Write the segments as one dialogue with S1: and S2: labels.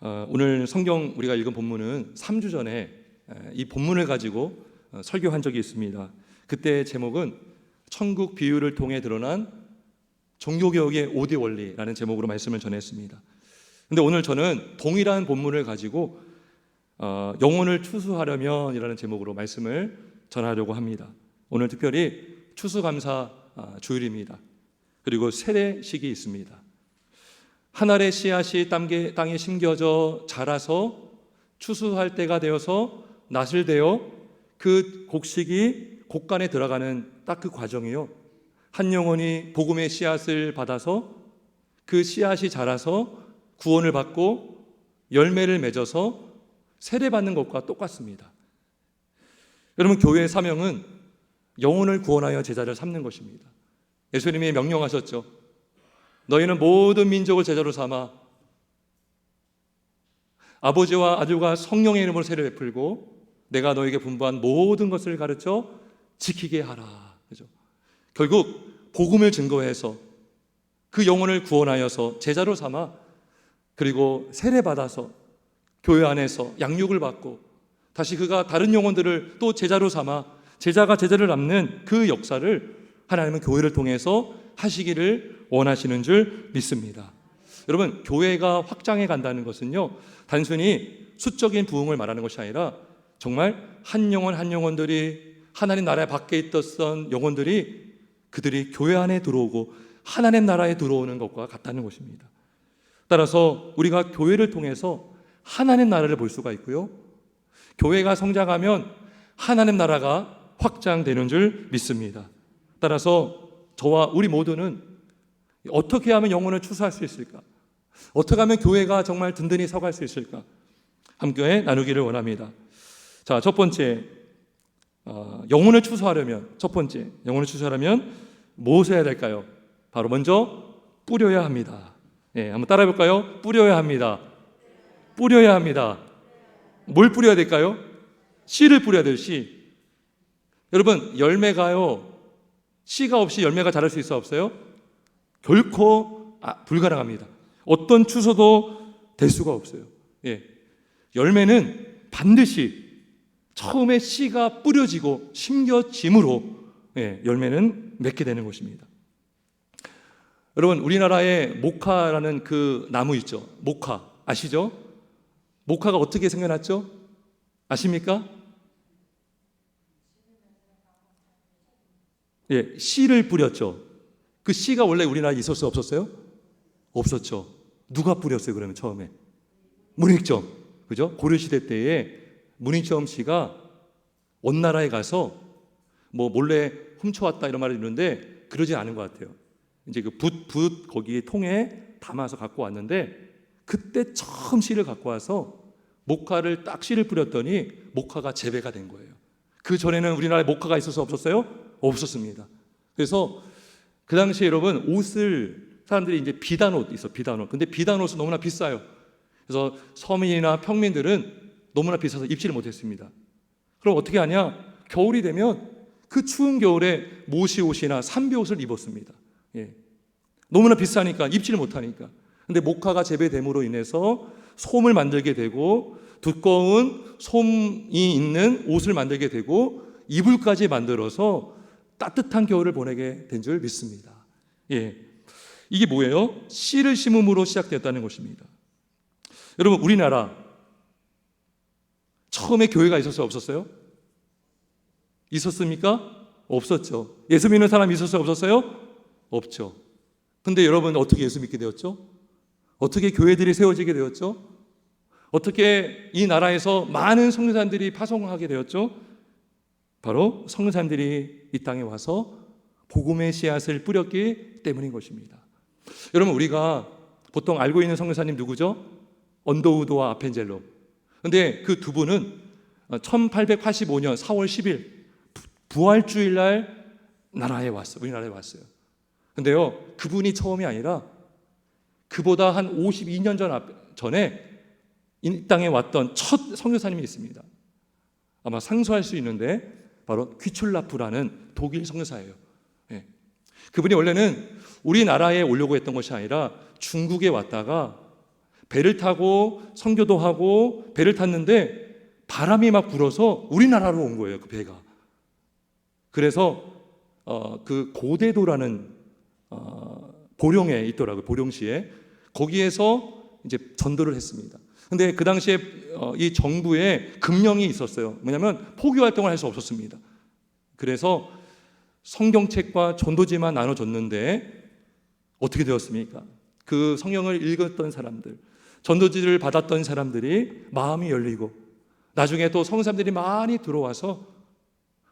S1: 오늘 성경 우리가 읽은 본문은 3주 전에 이 본문을 가지고 설교한 적이 있습니다. 그때 제목은 천국 비유를 통해 드러난 종교개혁의 5대 원리라는 제목으로 말씀을 전했습니다. 근데 오늘 저는 동일한 본문을 가지고 영혼을 추수하려면 이라는 제목으로 말씀을 전하려고 합니다. 오늘 특별히 추수감사 주일입니다. 그리고 세례식이 있습니다. 한 알의 씨앗이 땅에 심겨져 자라서 추수할 때가 되어서 낫을 되어 그 곡식이 곡간에 들어가는 딱 그 과정이요. 한 영혼이 복음의 씨앗을 받아서 그 씨앗이 자라서 구원을 받고 열매를 맺어서 세례받는 것과 똑같습니다. 여러분, 교회의 사명은 영혼을 구원하여 제자를 삼는 것입니다. 예수님이 명령하셨죠. 너희는 모든 민족을 제자로 삼아 아버지와 아들과 성령의 이름으로 세례 베풀고 내가 너에게 분부한 모든 것을 가르쳐 지키게 하라. 그죠? 결국 복음을 증거해서 그 영혼을 구원하여서 제자로 삼아 그리고 세례 받아서 교회 안에서 양육을 받고 다시 그가 다른 영혼들을 또 제자로 삼아 제자가 제자를 낳는 그 역사를 하나님은 교회를 통해서 하시기를 원하시는 줄 믿습니다. 여러분, 교회가 확장해 간다는 것은요, 단순히 수적인 부흥을 말하는 것이 아니라 정말 한 영혼 한 영혼들이 하나님 나라 밖에 있었던 영혼들이 그들이 교회 안에 들어오고 하나님 나라에 들어오는 것과 같다는 것입니다. 따라서 우리가 교회를 통해서 하나님 나라를 볼 수가 있고요, 교회가 성장하면 하나님 나라가 확장되는 줄 믿습니다. 따라서 저와 우리 모두는 어떻게 하면 영혼을 추수할 수 있을까? 어떻게 하면 교회가 정말 든든히 서갈 수 있을까? 함께 나누기를 원합니다. 자, 첫 번째, 영혼을 추수하려면 무엇을 해야 될까요? 바로 먼저 뿌려야 합니다. 한번 따라해 볼까요? 뿌려야 합니다. 뿌려야 합니다. 뭘 뿌려야 될까요? 씨를 뿌려야 돼요, 씨. 여러분, 열매가요, 씨가 없이 열매가 자랄 수 있어 없어요? 결코 불가능합니다. 어떤 추수도 될 수가 없어요. 열매는 반드시 처음에 씨가 뿌려지고 심겨짐으로 열매는 맺게 되는 것입니다. 여러분, 우리나라에 모카라는 그 나무 있죠? 모카 아시죠? 모카가 어떻게 생겨났죠? 아십니까? 씨를 뿌렸죠. 그 씨가 원래 우리나라에 있었어요? 없었어요? 없었죠. 누가 뿌렸어요, 그러면 처음에? 문익점. 그죠? 고려시대 때에 문익점 씨가 원나라에 가서 몰래 훔쳐왔다 이런 말을 듣는데 그러지 않은 것 같아요. 이제 그 붓 거기에 통에 담아서 갖고 왔는데 그때 처음 씨를 갖고 와서 모카를 딱 씨를 뿌렸더니 모카가 재배가 된 거예요. 그 전에는 우리나라에 모카가 있어서 없었어요? 없었습니다. 그래서 그 당시에 여러분, 옷을 사람들이 이제 비단옷 있어, 비단옷. 근데 비단옷은 너무나 비싸요. 그래서 서민이나 평민들은 너무나 비싸서 입지를 못했습니다. 그럼 어떻게 하냐? 겨울이 되면 그 추운 겨울에 모시옷이나 삼비옷을 입었습니다. 너무나 비싸니까 입지를 못하니까. 근데 모카가 재배됨으로 인해서 솜을 만들게 되고 두꺼운 솜이 있는 옷을 만들게 되고 이불까지 만들어서 따뜻한 겨울을 보내게 된 줄 믿습니다. 이게 뭐예요? 씨를 심음으로 시작되었다는 것입니다. 여러분, 우리나라 처음에 교회가 있었어요? 없었어요? 있었습니까? 없었죠. 예수 믿는 사람이 있었어요? 없었어요? 없죠. 근데 여러분, 어떻게 예수 믿게 되었죠? 어떻게 교회들이 세워지게 되었죠? 어떻게 이 나라에서 많은 선교사님들이 파송하게 되었죠? 바로 선교사님들이 이 땅에 와서 복음의 씨앗을 뿌렸기 때문인 것입니다. 여러분, 우리가 보통 알고 있는 선교사님 누구죠? 언더우드와 아펜젤로. 근데 그 두 분은 1885년 4월 10일 부활주일날 우리나라에 왔어요. 근데요, 그분이 처음이 아니라 그보다 한 52년 전에 이 땅에 왔던 첫 선교사님이 있습니다. 아마 상수할 수 있는데 바로 퀴출라프라는 독일 선교사예요. 그분이 원래는 우리나라에 오려고 했던 것이 아니라 중국에 왔다가 배를 타고 선교도 하고 배를 탔는데 바람이 막 불어서 우리나라로 온 거예요, 그 배가. 그래서 그 고대도라는 보령에 있더라고요, 보령시에. 거기에서 이제 전도를 했습니다. 근데 그 당시에 이 정부에 금령이 있었어요. 뭐냐면 포교 활동을 할 수 없었습니다. 그래서 성경책과 전도지만 나눠줬는데 어떻게 되었습니까? 그 성경을 읽었던 사람들, 전도지를 받았던 사람들이 마음이 열리고 나중에 또 성사람들이 많이 들어와서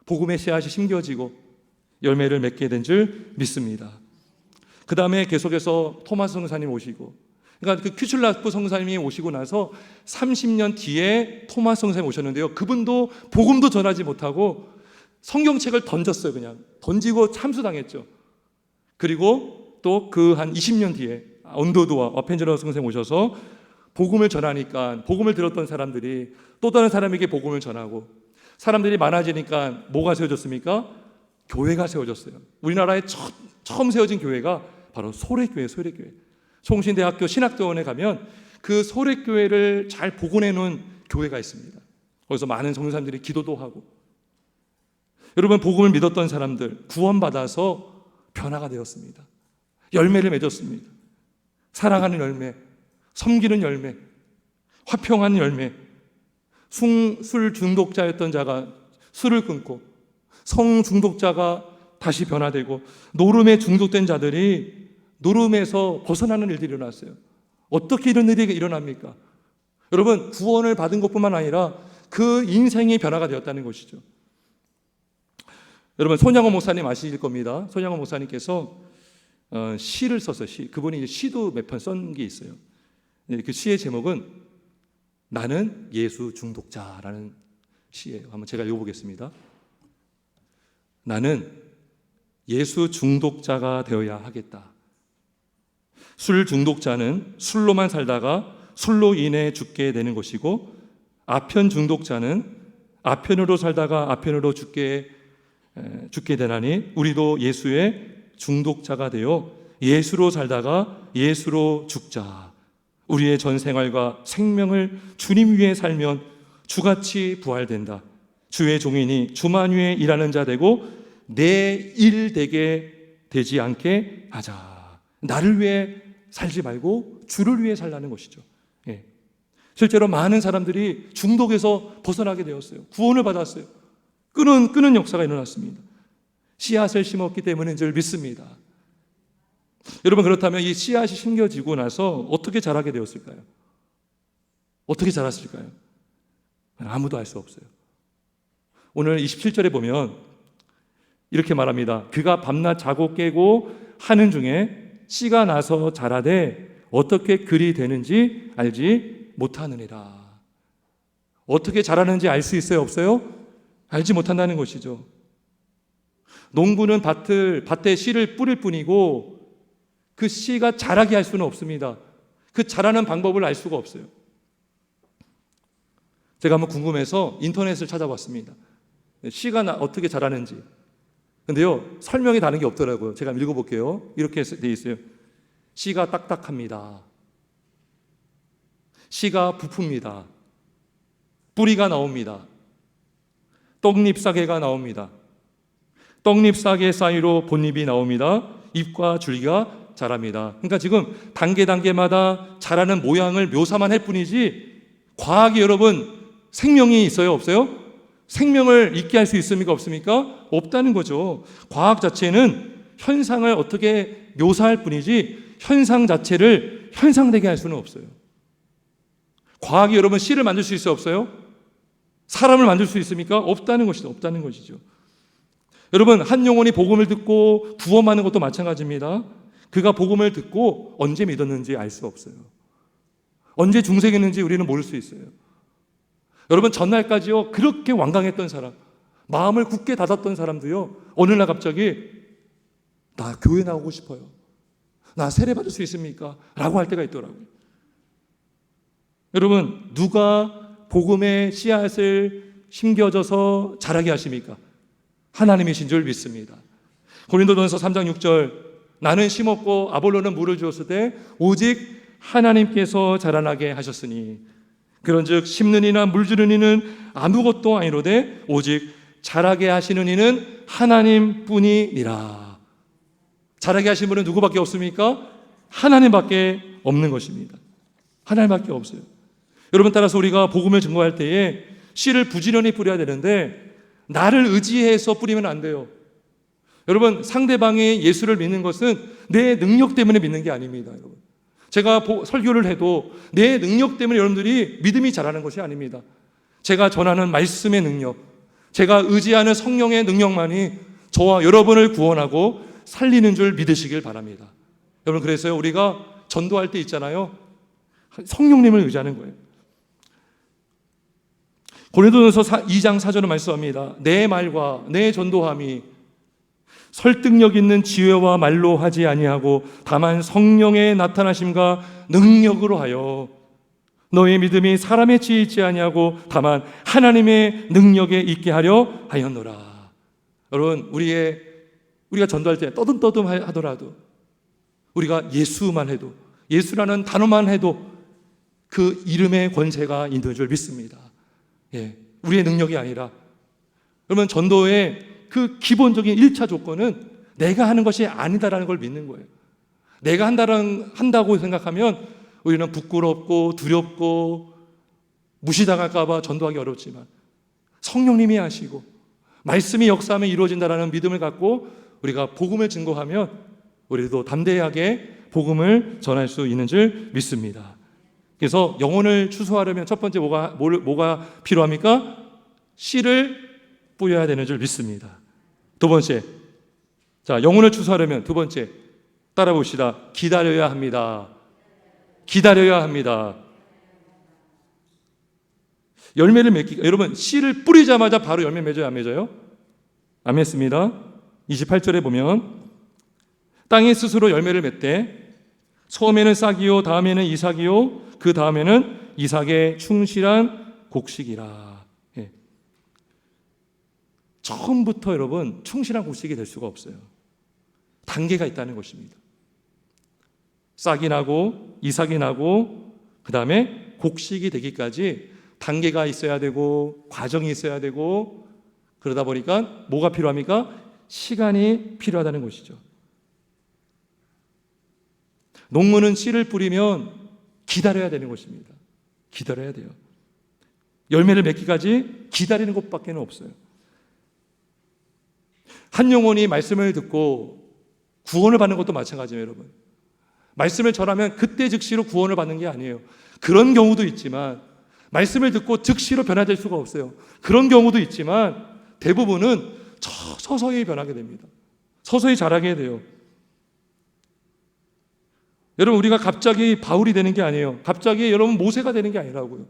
S1: 복음의 씨앗이 심겨지고 열매를 맺게 된 줄 믿습니다. 그 다음에 계속해서 토마스 성사님 오시고, 그러니까 그 큐출라프 성사님이 오시고 나서 30년 뒤에 토마스 성사님 오셨는데요, 그분도 복음도 전하지 못하고 성경책을 던졌어요. 그냥 던지고 참수당했죠. 그리고 또 그 한 20년 뒤에 언도도와 어펜저러 선생님 오셔서 복음을 전하니까 복음을 들었던 사람들이 또 다른 사람에게 복음을 전하고, 사람들이 많아지니까 뭐가 세워졌습니까? 교회가 세워졌어요. 우리나라에 처음 세워진 교회가 바로 소래교회. 송신대학교 신학대원에 가면 그 소래교회를 잘 복원해 놓은 교회가 있습니다. 거기서 많은 성도사님들이 기도도 하고, 여러분 복음을 믿었던 사람들 구원받아서 변화가 되었습니다. 열매를 맺었습니다. 사랑하는 열매, 섬기는 열매, 화평한 열매. 술 중독자였던 자가 술을 끊고, 성 중독자가 다시 변화되고, 노름에 중독된 자들이 노름에서 벗어나는 일들이 일어났어요. 어떻게 이런 일이 일어납니까? 여러분 구원을 받은 것뿐만 아니라 그 인생이 변화가 되었다는 것이죠. 여러분 손양호 목사님 아실 겁니다. 손양호 목사님께서 시를 썼어요. 그분이 시도 몇 편 쓴 게 있어요. 그 시의 제목은 나는 예수 중독자라는 시예요. 한번 제가 읽어보겠습니다. 나는 예수 중독자가 되어야 하겠다. 술 중독자는 술로만 살다가 술로 인해 죽게 되는 것이고, 아편 중독자는 아편으로 살다가 아편으로 죽게 되나니, 우리도 예수의 중독자가 되어 예수로 살다가 예수로 죽자. 우리의 전 생활과 생명을 주님 위에 살면 주같이 부활된다. 주의 종이니 주만 위에 일하는 자 되고 내 일 되지 않게 하자. 나를 위해 살지 말고 주를 위해 살라는 것이죠. 예. 실제로 많은 사람들이 중독에서 벗어나게 되었어요. 구원을 받았어요. 끄는 역사가 일어났습니다. 씨앗을 심었기 때문인 줄 믿습니다. 여러분 그렇다면 이 씨앗이 심겨지고 나서 어떻게 자라게 되었을까요? 어떻게 자랐을까요? 아무도 알 수 없어요. 오늘 27절에 보면 이렇게 말합니다. 그가 밤낮 자고 깨고 하는 중에 씨가 나서 자라되 어떻게 글이 되는지 알지 못하느니라. 어떻게 자라는지 알 수 있어요? 없어요? 알지 못한다는 것이죠. 농부는 밭에 씨를 뿌릴 뿐이고 그 씨가 자라게 할 수는 없습니다. 그 자라는 방법을 알 수가 없어요. 제가 한번 궁금해서 인터넷을 찾아봤습니다. 씨가 어떻게 자라는지. 근데요, 설명이 다른 게 없더라고요. 제가 한번 읽어볼게요. 이렇게 돼 있어요. 씨가 딱딱합니다. 씨가 부풉니다. 뿌리가 나옵니다. 떡잎사계가 나옵니다. 떡잎사계 사이로 본잎이 나옵니다. 잎과 줄기가 자랍니다. 그러니까 지금 단계마다 자라는 모양을 묘사만 할 뿐이지, 과학이 여러분 생명이 있어요? 없어요? 생명을 있게 할 수 있습니까? 없습니까? 없다는 거죠. 과학 자체는 현상을 어떻게 묘사할 뿐이지 현상 자체를 현상되게 할 수는 없어요. 과학이 여러분 씨를 만들 수 있어요? 없어요? 사람을 만들 수 있습니까? 없다는 것이죠. 여러분 한 영혼이 복음을 듣고 구원받는 것도 마찬가지입니다. 그가 복음을 듣고 언제 믿었는지 알 수 없어요. 언제 중생했는지 우리는 모를 수 있어요. 여러분 전날까지요 그렇게 완강했던 사람, 마음을 굳게 닫았던 사람도요 어느 날 갑자기 나 교회 나오고 싶어요. 나 세례 받을 수 있습니까? 라고 할 때가 있더라고요. 여러분 누가 복음의 씨앗을 심겨져서 자라게 하십니까? 하나님이신 줄 믿습니다. 고린도전서 3장 6절 나는 심었고 아볼로는 물을 주었을 때 오직 하나님께서 자라나게 하셨으니 그런즉 심는 이나 물주는 이는 아무것도 아니로되 오직 자라게 하시는 이는 하나님뿐이니라. 자라게 하신 분은 누구밖에 없습니까? 하나님밖에 없는 것입니다. 하나님밖에 없어요. 여러분, 따라서 우리가 복음을 증거할 때에 씨를 부지런히 뿌려야 되는데 나를 의지해서 뿌리면 안 돼요. 여러분, 상대방이 예수를 믿는 것은 내 능력 때문에 믿는 게 아닙니다. 여러분, 제가 설교를 해도 내 능력 때문에 여러분들이 믿음이 자라는 것이 아닙니다. 제가 전하는 말씀의 능력, 제가 의지하는 성령의 능력만이 저와 여러분을 구원하고 살리는 줄 믿으시길 바랍니다. 여러분, 그래서요, 우리가 전도할 때 있잖아요, 성령님을 의지하는 거예요. 고린도전서 2장 4절은 말씀합니다. 내 말과 내 전도함이 설득력 있는 지혜와 말로 하지 아니하고 다만 성령의 나타나심과 능력으로 하여 너의 믿음이 사람의 지혜에 있지 아니하고 다만 하나님의 능력에 있게 하려 하였노라. 여러분, 우리가 전도할 때 떠듬떠듬 하더라도 우리가 예수만 해도, 예수라는 단어만 해도 그 이름의 권세가 있는 줄 믿습니다. 우리의 능력이 아니라. 그러면 전도의 그 기본적인 1차 조건은 내가 하는 것이 아니다라는 걸 믿는 거예요. 내가 한다고 생각하면 우리는 부끄럽고 두렵고 무시당할까 봐 전도하기 어렵지만 성령님이 하시고 말씀이 역사하면 이루어진다라는 믿음을 갖고 우리가 복음을 증거하면 우리도 담대하게 복음을 전할 수 있는 줄 믿습니다. 그래서 영혼을 추수하려면 첫 번째 뭐가 필요합니까? 씨를 뿌려야 되는 줄 믿습니다. 두 번째, 자, 영혼을 추수하려면 두 번째, 따라 봅시다. 기다려야 합니다. 기다려야 합니다. 열매를 맺기, 여러분, 씨를 뿌리자마자 바로 열매 맺어요, 안 맺어요? 안 맺습니다. 28절에 보면 땅이 스스로 열매를 맺되 처음에는 싹이요 다음에는 이삭이요 그 다음에는 이삭의 충실한 곡식이라. 처음부터 여러분 충실한 곡식이 될 수가 없어요. 단계가 있다는 것입니다. 싹이 나고 이삭이 나고 그 다음에 곡식이 되기까지 단계가 있어야 되고 과정이 있어야 되고, 그러다 보니까 뭐가 필요합니까? 시간이 필요하다는 것이죠. 농부는 씨를 뿌리면 기다려야 되는 것입니다. 기다려야 돼요. 열매를 맺기까지 기다리는 것밖에 없어요. 한 영혼이 말씀을 듣고 구원을 받는 것도 마찬가지예요, 여러분. 말씀을 전하면 그때 즉시로 구원을 받는 게 아니에요. 그런 경우도 있지만 말씀을 듣고 즉시로 변화될 수가 없어요. 그런 경우도 있지만 대부분은 서서히 변하게 됩니다. 서서히 자라게 돼요. 여러분, 우리가 갑자기 바울이 되는 게 아니에요. 갑자기 여러분 모세가 되는 게 아니라고요.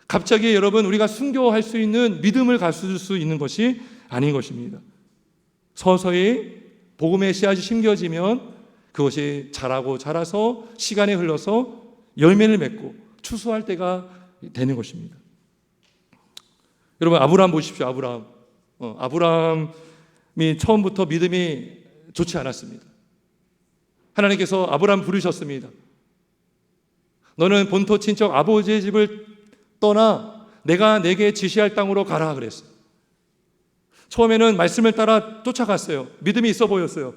S1: 갑자기 여러분 우리가 순교할 수 있는 믿음을 갖출 수 있는 것이 아닌 것입니다. 서서히 복음의 씨앗이 심겨지면 그것이 자라고 자라서 시간이 흘러서 열매를 맺고 추수할 때가 되는 것입니다. 여러분, 아브라함 보십시오. 아브라함이 처음부터 믿음이 좋지 않았습니다. 하나님께서 아브라함 부르셨습니다. 너는 본토 친척 아버지의 집을 떠나 내가 내게 지시할 땅으로 가라 그랬어요. 처음에는 말씀을 따라 쫓아갔어요. 믿음이 있어 보였어요.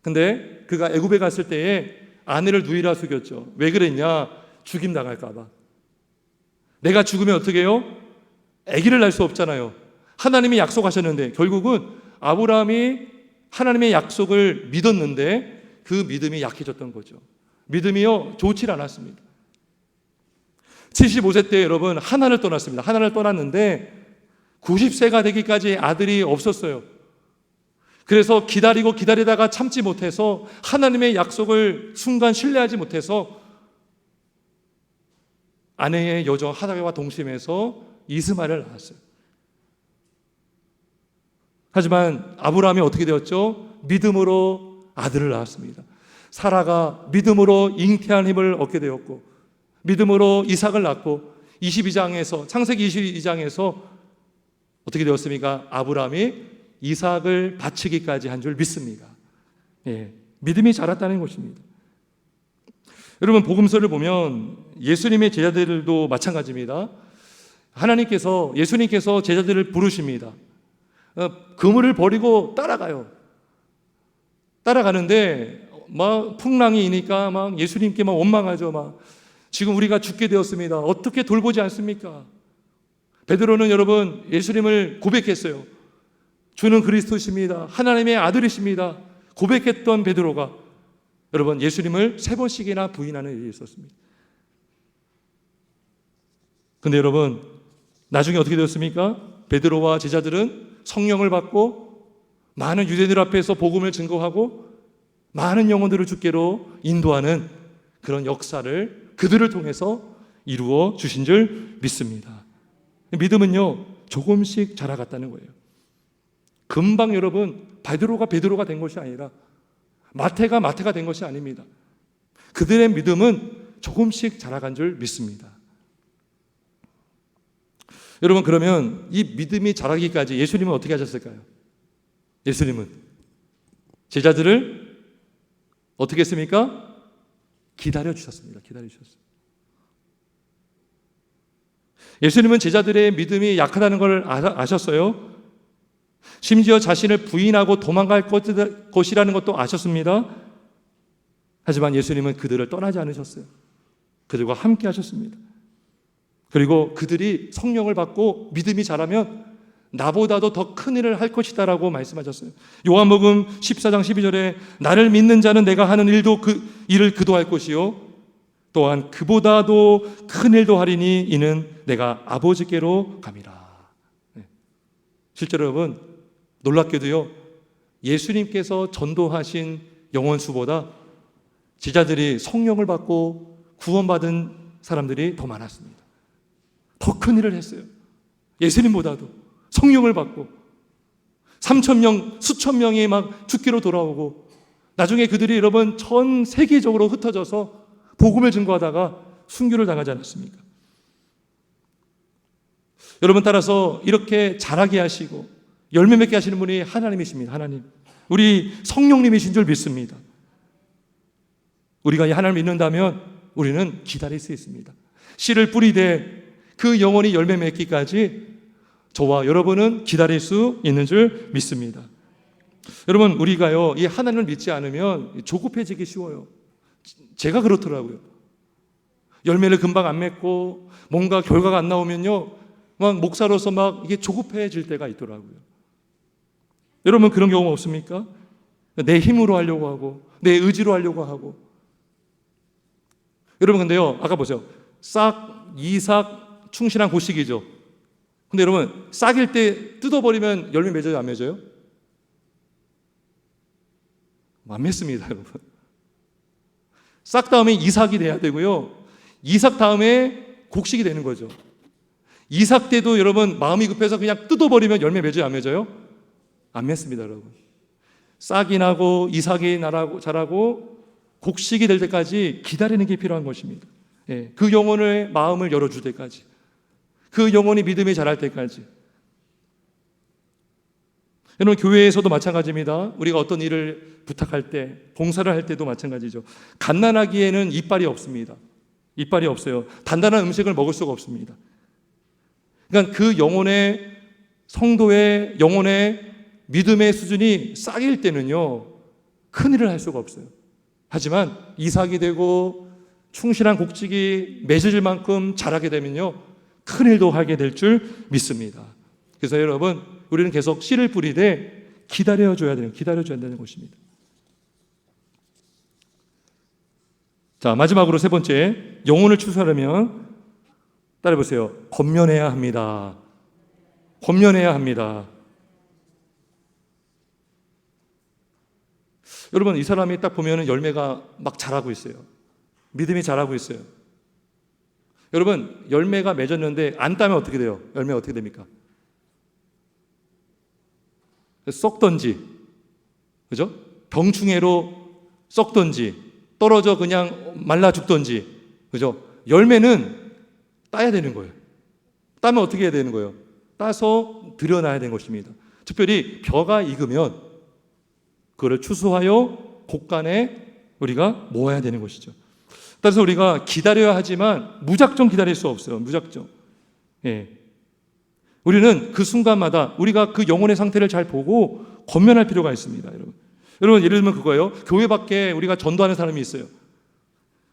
S1: 근데 그가 애굽에 갔을 때에 아내를 누이라 속였죠. 왜 그랬냐? 죽임 당할까 봐. 내가 죽으면 어떻게 해요? 아기를 낳을 수 없잖아요. 하나님이 약속하셨는데 결국은 아브라함이 하나님의 약속을 믿었는데 그 믿음이 약해졌던 거죠. 믿음이요 좋지 않았습니다. 75세 때 여러분 하나를 떠났습니다. 하나를 떠났는데 90세가 되기까지 아들이 없었어요. 그래서 기다리다가 참지 못해서 하나님의 약속을 순간 신뢰하지 못해서 아내의 여정 하다와 동심에서 이스마엘을 낳았어요. 하지만 아브라함이 어떻게 되었죠? 믿음으로 아들을 낳았습니다. 사라가 믿음으로 잉태한 힘을 얻게 되었고 믿음으로 이삭을 낳고 22장에서 창세기 22장에서 어떻게 되었습니까? 아브라함이 이삭을 바치기까지 한 줄 믿습니다. 믿음이 자랐다는 것입니다. 여러분, 복음서를 보면 예수님의 제자들도 마찬가지입니다. 예수님께서 제자들을 부르십니다. 그물을 버리고 따라가는데 막 풍랑이 이니까 막 예수님께 막 원망하죠. 지금 우리가 죽게 되었습니다. 어떻게 돌보지 않습니까? 베드로는 여러분 예수님을 고백했어요. 주는 그리스도십니다. 하나님의 아들이십니다. 고백했던 베드로가 여러분 예수님을 3번씩이나 부인하는 일이 있었습니다. 근데 여러분 나중에 어떻게 되었습니까? 베드로와 제자들은 성령을 받고 많은 유대인들 앞에서 복음을 증거하고 많은 영혼들을 주께로 인도하는 그런 역사를 그들을 통해서 이루어 주신 줄 믿습니다. 믿음은요 조금씩 자라갔다는 거예요. 금방 여러분 베드로가 된 것이 아니라 마태가 된 것이 아닙니다. 그들의 믿음은 조금씩 자라간 줄 믿습니다. 여러분, 그러면 이 믿음이 자라기까지 예수님은 어떻게 하셨을까요? 예수님은 제자들을 어떻게 했습니까? 기다려 주셨습니다. 예수님은 제자들의 믿음이 약하다는 걸 아셨어요. 심지어 자신을 부인하고 도망갈 것이라는 것도 아셨습니다. 하지만 예수님은 그들을 떠나지 않으셨어요. 그들과 함께 하셨습니다. 그리고 그들이 성령을 받고 믿음이 자라면 나보다도 더 큰 일을 할 것이다 라고 말씀하셨어요. 요한복음 14장 12절에 나를 믿는 자는 내가 하는 일도 그 일을 그도 할 것이요 또한 그보다도 큰 일도 하리니 이는 내가 아버지께로 감이라. 실제로 여러분 놀랍게도요 예수님께서 전도하신 영혼 수보다 제자들이 성령을 받고 구원받은 사람들이 더 많았습니다. 더 큰 일을 했어요. 예수님보다도 성령을 받고 3,000명, 수천 명이 막 주께로 돌아오고 나중에 그들이 여러분 전 세계적으로 흩어져서 복음을 증거하다가 순교를 당하지 않았습니까? 여러분, 따라서 이렇게 자라게 하시고 열매 맺게 하시는 분이 하나님이십니다. 하나님, 우리 성령님이신 줄 믿습니다. 우리가 이 하나님을 믿는다면 우리는 기다릴 수 있습니다. 씨를 뿌리되 그 영혼이 열매 맺기까지 저와 여러분은 기다릴 수 있는 줄 믿습니다. 여러분, 우리가요 이 하나님을 믿지 않으면 조급해지기 쉬워요. 제가 그렇더라고요. 열매를 금방 안 맺고 뭔가 결과가 안 나오면요 막 목사로서 막 이게 조급해질 때가 있더라고요. 여러분, 그런 경험 없습니까? 내 힘으로 하려고 하고 내 의지로 하려고 하고. 여러분, 근데요 아까 보세요. 싹, 이삭, 충실한 곡식이죠. 근데 여러분, 싹일 때 뜯어버리면 열매 맺어요, 안 맺어요? 안 맺습니다, 여러분. 싹 다음에 이삭이 돼야 되고요. 이삭 다음에 곡식이 되는 거죠. 이삭 때도 여러분 마음이 급해서 그냥 뜯어버리면 열매 맺어요, 안 맺어요? 안 맺습니다, 여러분. 싹이 나고 이삭이 자라고 곡식이 될 때까지 기다리는 게 필요한 것입니다. 예, 그 영혼의 마음을 열어줄 때까지, 그 영혼이 믿음이 자랄 때까지. 여러분, 교회에서도 마찬가지입니다. 우리가 어떤 일을 부탁할 때, 봉사를 할 때도 마찬가지죠. 갓난아기에는 이빨이 없습니다. 이빨이 없어요. 단단한 음식을 먹을 수가 없습니다. 그러니까 그 영혼의 성도의 영혼의 믿음의 수준이 싹일 때는요 큰 일을 할 수가 없어요. 하지만 이삭이 되고 충실한 곡식이 맺어질 만큼 자라게 되면요 큰 일도 하게 될 줄 믿습니다. 그래서 여러분, 우리는 계속 씨를 뿌리되 기다려줘야 되는 것입니다. 자, 마지막으로 세 번째, 영혼을 추수하려면 따라해보세요. 권면해야 합니다. 권면해야 합니다. 여러분, 이 사람이 딱 보면 열매가 막 자라고 있어요. 믿음이 자라고 있어요. 여러분, 열매가 맺었는데 안 따면 어떻게 돼요? 열매가 어떻게 됩니까? 썩던지, 그죠? 병충해로 썩던지, 떨어져 그냥 말라 죽던지, 그죠? 열매는 따야 되는 거예요. 따면 어떻게 해야 되는 거예요? 따서 들여놔야 되는 것입니다. 특별히 벼가 익으면 그거를 추수하여 곡간에 우리가 모아야 되는 것이죠. 따라서 우리가 기다려야 하지만 무작정 기다릴 수 없어요. 무작정. 예. 우리는 그 순간마다 우리가 그 영혼의 상태를 잘 보고 권면할 필요가 있습니다. 여러분 예를 들면 그거예요. 교회 밖에 우리가 전도하는 사람이 있어요.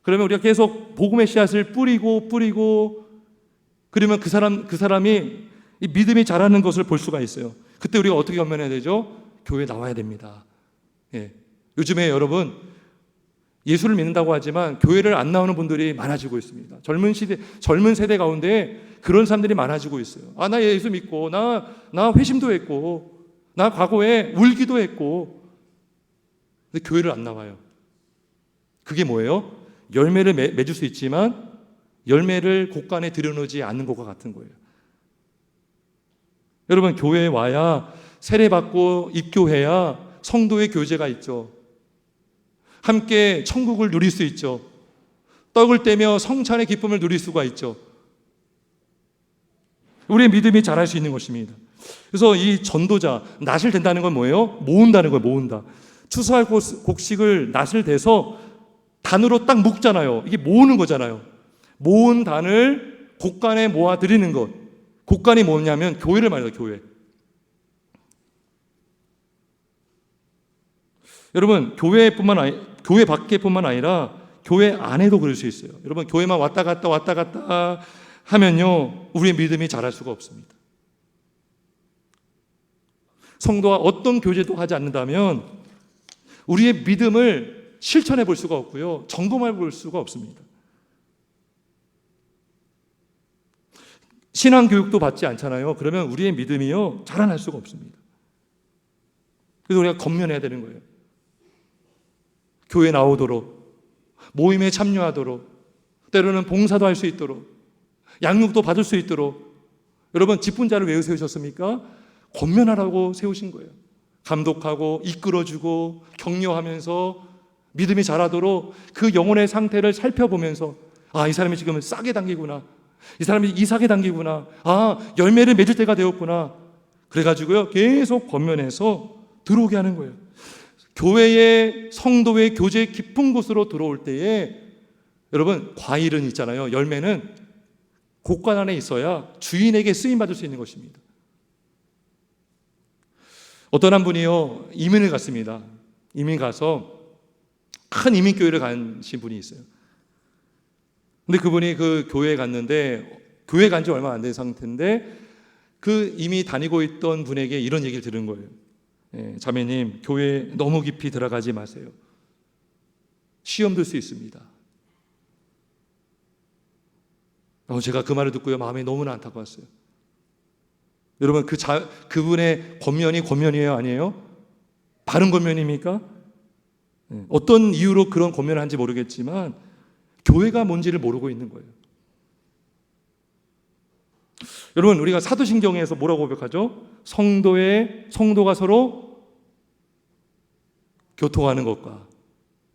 S1: 그러면 우리가 계속 복음의 씨앗을 뿌리고 그러면 그 사람이 이 믿음이 자라는 것을 볼 수가 있어요. 그때 우리가 어떻게 권면해야 되죠? 교회에 나와야 됩니다. 예. 요즘에 여러분 예수를 믿는다고 하지만 교회를 안 나오는 분들이 많아지고 있습니다. 젊은 세대 가운데 그런 사람들이 많아지고 있어요. 아, 나 예수 믿고 나 회심도 했고 나 과거에 울기도 했고, 근데 교회를 안 나와요. 그게 뭐예요? 열매를 맺을 수 있지만 열매를 곳간에 들여놓지 않는 것과 같은 거예요. 여러분, 교회에 와야 세례받고 입교해야 성도의 교제가 있죠. 함께 천국을 누릴 수 있죠. 떡을 떼며 성찬의 기쁨을 누릴 수가 있죠. 우리의 믿음이 자랄 수 있는 것입니다. 그래서 이 전도자, 낫을 댄다는 건 뭐예요? 모은다는 거예요. 모은다. 추수할 곡식을 낫을 대서 단으로 딱 묶잖아요. 이게 모으는 거잖아요. 모은 단을 곡간에 모아 드리는 것. 곡간이 뭐냐면 교회를 말해요. 교회. 여러분, 교회 밖에뿐만 아니라 교회 안에도 그럴 수 있어요. 여러분, 교회만 왔다 갔다 하면요, 우리의 믿음이 자랄 수가 없습니다. 성도와 어떤 교제도 하지 않는다면 우리의 믿음을 실천해 볼 수가 없고요, 점검해 볼 수가 없습니다. 신앙 교육도 받지 않잖아요. 그러면 우리의 믿음이요, 자라날 수가 없습니다. 그래서 우리가 권면해야 되는 거예요. 교회 나오도록, 모임에 참여하도록, 때로는 봉사도 할 수 있도록, 양육도 받을 수 있도록. 여러분, 직분자를 왜 세우셨습니까? 권면하라고 세우신 거예요. 감독하고 이끌어주고 격려하면서 믿음이 자라도록 그 영혼의 상태를 살펴보면서, 아, 이 사람이 지금 싸게 당기구나, 이 사람이 이삭에 당기구나, 아, 열매를 맺을 때가 되었구나. 그래가지고요, 계속 권면해서 들어오게 하는 거예요. 교회의 성도의 교제 깊은 곳으로 들어올 때에 여러분, 과일은 있잖아요. 열매는 곳간 안에 있어야 주인에게 쓰임받을 수 있는 것입니다. 어떤 한 분이요, 이민을 갔습니다. 이민 가서 큰 이민교회를 가신 분이 있어요. 근데 그분이 그 교회에 갔는데, 교회 간 지 얼마 안 된 상태인데 그 이미 다니고 있던 분에게 이런 얘기를 들은 거예요. 예, 자매님, 교회 너무 깊이 들어가지 마세요. 시험 들 수 있습니다. 제가 그 말을 듣고요, 마음이 너무나 안타까웠어요. 여러분, 그분의 권면이에요, 아니에요? 바른 권면입니까? 어떤 이유로 그런 권면을 한지 모르겠지만 교회가 뭔지를 모르고 있는 거예요. 여러분, 우리가 사도신경에서 뭐라고 고백하죠? 성도가 서로 교통하는 것과,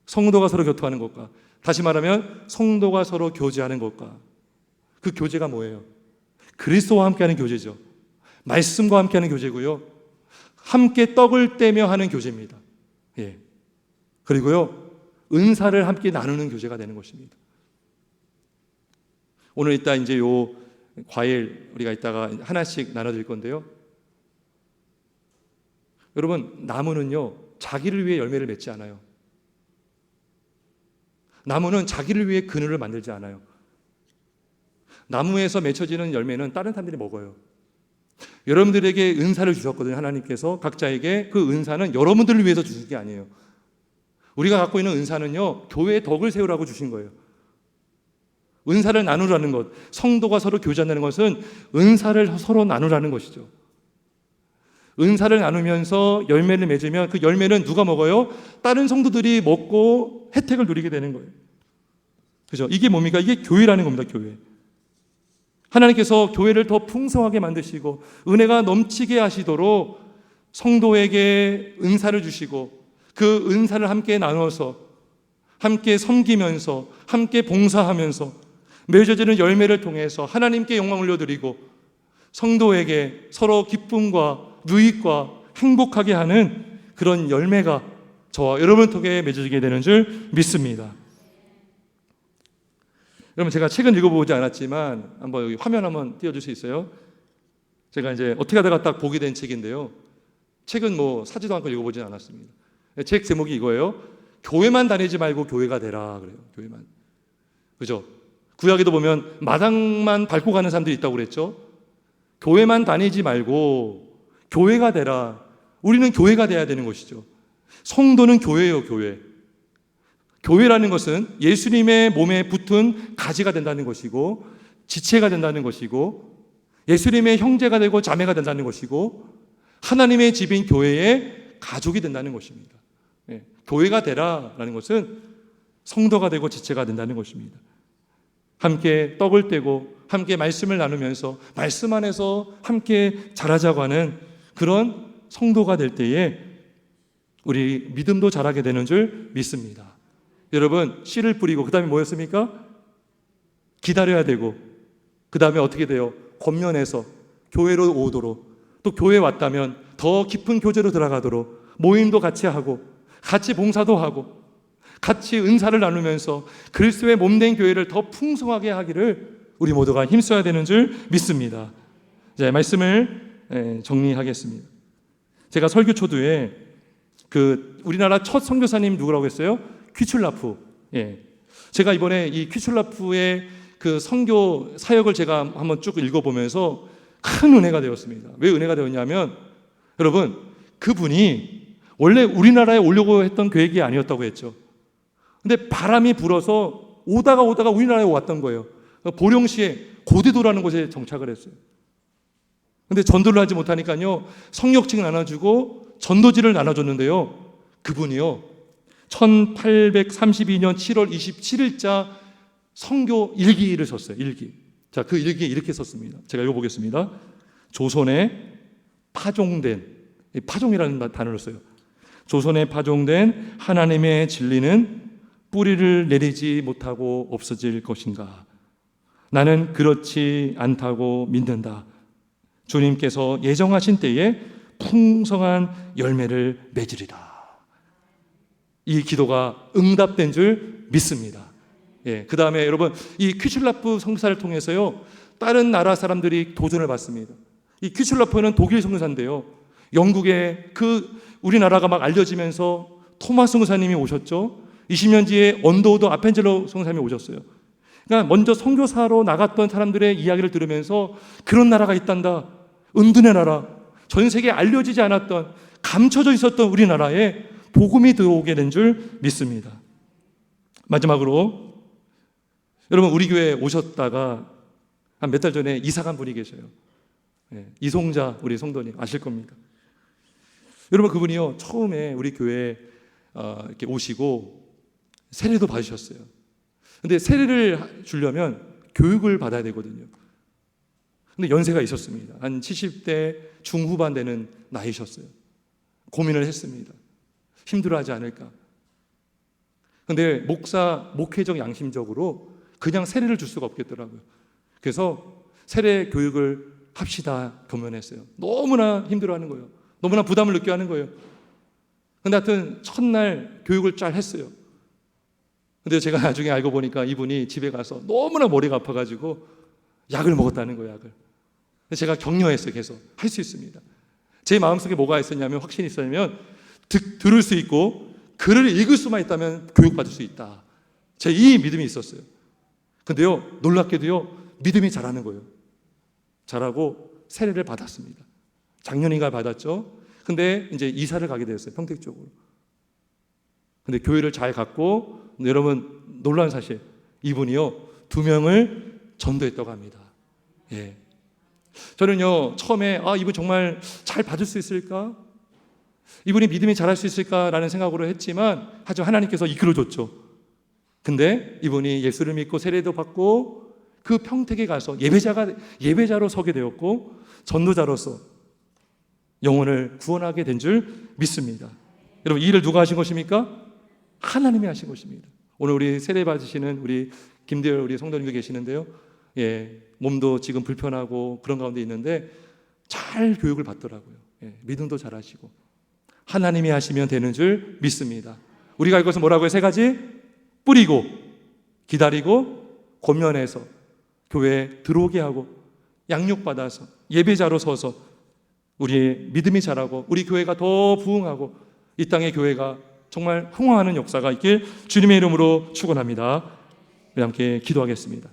S1: 성도가 서로 교통하는 것과, 다시 말하면 성도가 서로 교제하는 것과, 그 교제가 뭐예요? 그리스도와 함께하는 교제죠. 말씀과 함께하는 교제고요, 함께 떡을 떼며 하는 교제입니다. 예. 그리고요, 은사를 함께 나누는 교제가 되는 것입니다. 오늘 이따 이제 요 과일 우리가 이따가 하나씩 나눠드릴 건데요, 여러분, 나무는요, 자기를 위해 열매를 맺지 않아요. 나무는 자기를 위해 그늘을 만들지 않아요. 나무에서 맺혀지는 열매는 다른 사람들이 먹어요. 여러분들에게 은사를 주셨거든요. 하나님께서 각자에게. 그 은사는 여러분들을 위해서 주신 게 아니에요. 우리가 갖고 있는 은사는요, 교회의 덕을 세우라고 주신 거예요. 은사를 나누라는 것, 성도가 서로 교제한다는 것은 은사를 서로 나누라는 것이죠. 은사를 나누면서 열매를 맺으면 그 열매는 누가 먹어요? 다른 성도들이 먹고 혜택을 누리게 되는 거예요. 그죠? 이게 뭡니까? 이게 교회라는 겁니다. 교회. 하나님께서 교회를 더 풍성하게 만드시고 은혜가 넘치게 하시도록 성도에게 은사를 주시고 그 은사를 함께 나눠서 함께 섬기면서 함께 봉사하면서 맺어지는 열매를 통해서 하나님께 영광을 올려드리고 성도에게 서로 기쁨과 유익과 행복하게 하는 그런 열매가 저와 여러분을 통해 맺어지게 되는 줄 믿습니다. 여러분, 제가 책은 읽어보지 않았지만 한번 여기 화면 한번 띄워줄 수 있어요? 제가 이제 어떻게 하다가 딱 보게 된 책인데요. 책은 뭐 사지도 않고 읽어보진 않았습니다. 책 제목이 이거예요. 교회만 다니지 말고 교회가 되라 그래요. 교회만. 그죠? 구약에도 보면 마당만 밟고 가는 사람들이 있다고 그랬죠. 교회만 다니지 말고 교회가 되라. 우리는 교회가 돼야 되는 것이죠. 성도는 교회예요, 교회. 교회라는 것은 예수님의 몸에 붙은 가지가 된다는 것이고, 지체가 된다는 것이고, 예수님의 형제가 되고 자매가 된다는 것이고, 하나님의 집인 교회의 가족이 된다는 것입니다. 네. 교회가 되라라는 것은 성도가 되고 지체가 된다는 것입니다. 함께 떡을 떼고 함께 말씀을 나누면서 말씀 안에서 함께 자라자고 하는 그런 성도가 될 때에 우리 믿음도 자라게 되는 줄 믿습니다. 여러분, 씨를 뿌리고 그 다음에 뭐였습니까? 기다려야 되고, 그 다음에 어떻게 돼요? 권면해서 교회로 오도록, 또 교회 왔다면 더 깊은 교제로 들어가도록 모임도 같이 하고 같이 봉사도 하고 같이 은사를 나누면서 그리스도의 몸된 교회를 더 풍성하게 하기를 우리 모두가 힘써야 되는 줄 믿습니다. 이제 말씀을 정리하겠습니다. 제가 설교 초두에 우리나라 첫 선교사님 누구라고 했어요? 퀴출라프. 제가 이번에 이 퀴출라프의 그 선교 사역을 제가 한번 쭉 읽어보면서 큰 은혜가 되었습니다. 왜 은혜가 되었냐면, 여러분, 그분이 원래 우리나라에 오려고 했던 계획이 아니었다고 했죠. 근데 바람이 불어서 오다가 우리나라에 왔던 거예요. 보령시에 고대도라는 곳에 정착을 했어요. 근데 전도를 하지 못하니까요, 성역책을 나눠주고 전도지를 나눠줬는데요, 그분이요 1832년 7월 27일자 선교 일기를 썼어요. 일기. 자, 그 일기에 이렇게 썼습니다. 제가 읽어보겠습니다. 조선에 파종된, 파종이라는 단어를 써요. 조선에 파종된 하나님의 진리는 뿌리를 내리지 못하고 없어질 것인가? 나는 그렇지 않다고 믿는다. 주님께서 예정하신 때에 풍성한 열매를 맺으리라. 이 기도가 응답된 줄 믿습니다. 그 다음에 여러분, 이 퀴슐라프 선교사를 통해서요, 다른 나라 사람들이 도전을 받습니다. 이 퀴슐라프는 독일 선교사인데요, 영국에 우리나라가 막 알려지면서 토마스 선교사님이 오셨죠. 20년 뒤에 언더우드 아펜젤로 선교사님이 오셨어요. 그러니까 먼저 선교사로 나갔던 사람들의 이야기를 들으면서 그런 나라가 있단다. 은둔의 나라, 전 세계에 알려지지 않았던, 감춰져 있었던 우리나라에 복음이 들어오게 된 줄 믿습니다. 마지막으로, 여러분, 우리 교회에 오셨다가 한 몇 달 전에 이사 간 분이 계셔요. 이송자 우리 성도님 아실 겁니다. 여러분, 그분이요, 처음에 우리 교회에 이렇게 오시고 세례도 받으셨어요. 근데 세례를 주려면 교육을 받아야 되거든요. 근데 연세가 있었습니다. 한 70대 중후반 되는 나이셨어요. 고민을 했습니다. 힘들어하지 않을까. 근데 목회적 양심적으로 그냥 세례를 줄 수가 없겠더라고요. 그래서 세례 교육을 합시다 교면했어요. 너무나 힘들어하는 거예요. 너무나 부담을 느껴 하는 거예요. 근데 하여튼 첫날 교육을 잘 했어요. 근데 제가 나중에 알고 보니까 이분이 집에 가서 너무나 머리가 아파가지고 약을 먹었다는 거예요, 약을. 제가 격려했어요. 계속 할 수 있습니다. 제 마음속에 뭐가 있었냐면, 확신이 있었냐면, 들을 수 있고 글을 읽을 수만 있다면 교육받을 수 있다. 제 이 믿음이 있었어요. 근데요, 놀랍게도요, 믿음이 자라는 거예요. 자라고 세례를 받았습니다. 작년인가 받았죠. 근데 이제 이사를 가게 되었어요, 평택 쪽으로. 근데 교회를 잘 갔고, 여러분, 놀라운 사실, 이분이요 2명을 전도했다고 합니다. 저는요, 처음에 이분 정말 잘 받을 수 있을까? 이분이 믿음이 자랄 수 있을까라는 생각으로 했지만, 하지만 하나님께서 이끌어줬죠. 근데 이분이 예수를 믿고 세례도 받고 그 평택에 가서 예배자로 서게 되었고, 전도자로서 영혼을 구원하게 된 줄 믿습니다. 여러분, 이 일을 누가 하신 것입니까? 하나님이 하신 것입니다. 오늘 우리 세례 받으시는 우리 김대열 우리 성도님도 계시는데요, 몸도 지금 불편하고 그런 가운데 있는데 잘 교육을 받더라고요. 믿음도 잘하시고 하나님이 하시면 되는 줄 믿습니다. 우리가 할 것은 뭐라고요? 3가지. 뿌리고, 기다리고, 권면해서 교회에 들어오게 하고 양육받아서 예배자로 서서 우리의 믿음이 자라고 우리 교회가 더 부흥하고 이 땅의 교회가 정말 흥황하는 역사가 있길 주님의 이름으로 축원합니다. 우리 함께 기도하겠습니다.